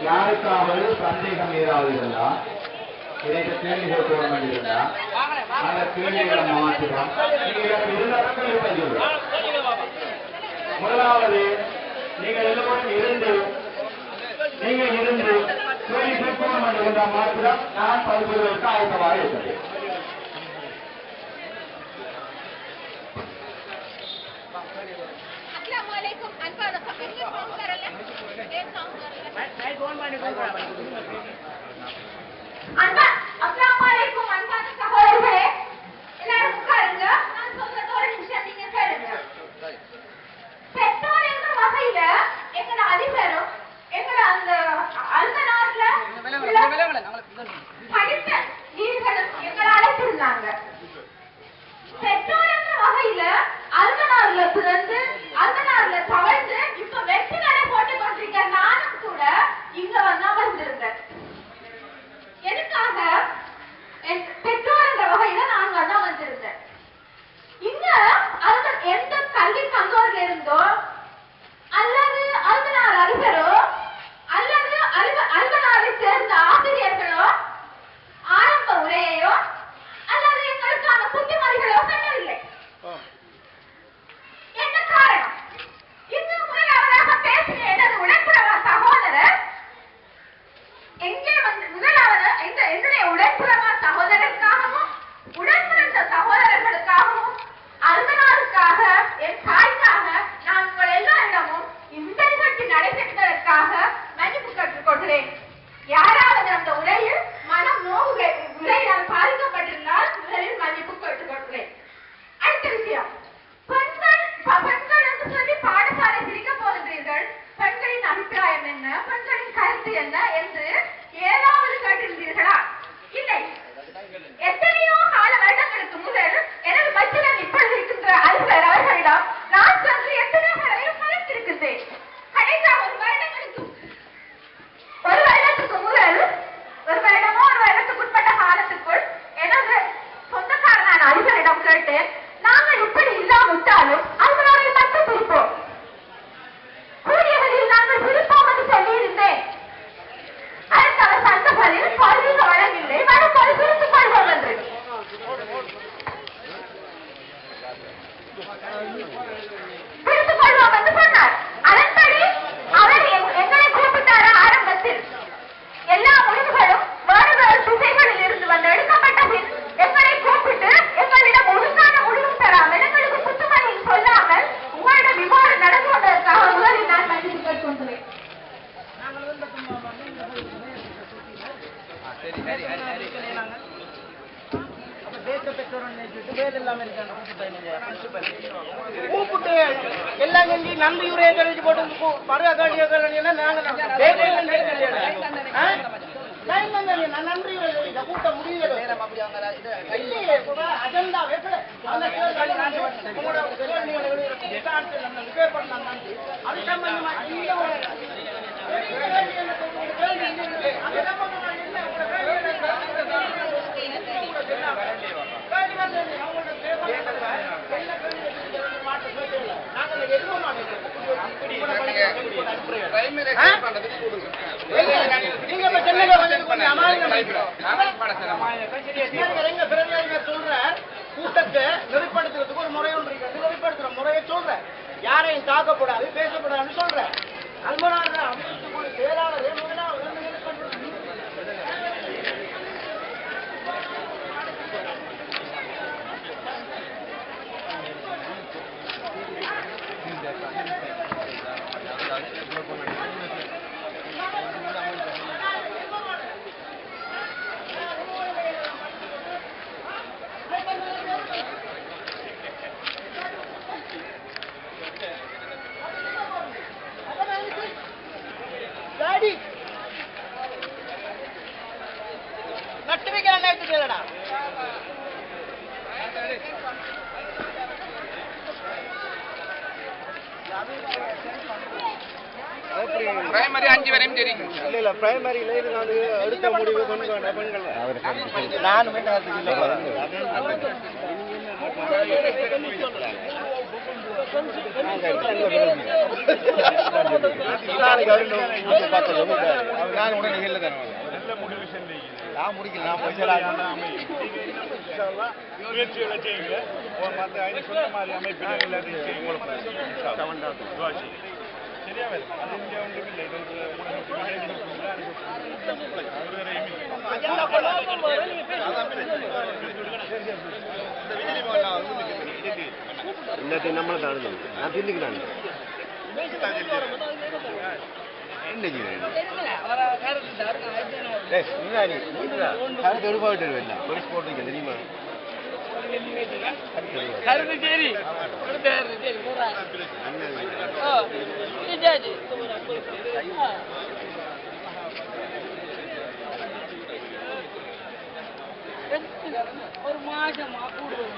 யாருக்காவது சந்தேகம் ஏதாவது இருந்தா இடையில கேள்விகள் போட வேண்டியிருந்தா அந்த கேள்விகளை மாற்றுவோம். முதலாவது நீங்கள் எல்லோரும் இருந்து கேள்விகள் போட வேண்டியிருந்தா மாற்றுதான் நான் பதிவுகளுக்கு ஆயத்தமாக இருக்கிறேன். நாங்க அப்ப தேச பெற்றோர் நினைச்சிட்டு வேலை இல்லாம இருக்காங்க கூப்பிட்டு எல்லாம் செஞ்சு நன்றியுரையை கழிச்சு போட்டு மறுகாடிய நாங்க நன்றி கூட்ட முடியல அஜெண்டா அது சம்பந்தமா கூட்டத்தை நெறிப்படுத்துறதுக்கு ஒரு முறை ஒன்று இருக்கு. நெறிப்படுத்துற முறையை சொல்றேன். யாரையும் தாக்கப்படாது பேசப்படாதுன்னு சொல்றேன். அல்மனார் அமைச்சர் செயலாளரே முதலாவது நட்டு வைக்கிறாங்க எடுத்துட்டா பிரைமரி 5 வரையும் தெரியும். இல்ல பிரைமரியில இது நான் எடுத்த முடிவு பெண்கள் நான் நான் உடனே இல்ல தானே நான் முடிக்கல நான் முயற்சிகளை செய்யுங்க மற்ற சொன்ன மாதிரி அமைப்பில் எல்லாத்தையும் சரியா எல்லாத்தையும் நம்மளை தானே நான் தின்னுக்கிறாங்க என்ன செய்வேன் போட்டு தெரியுமா ஒரு மாசமா கூடுவோம்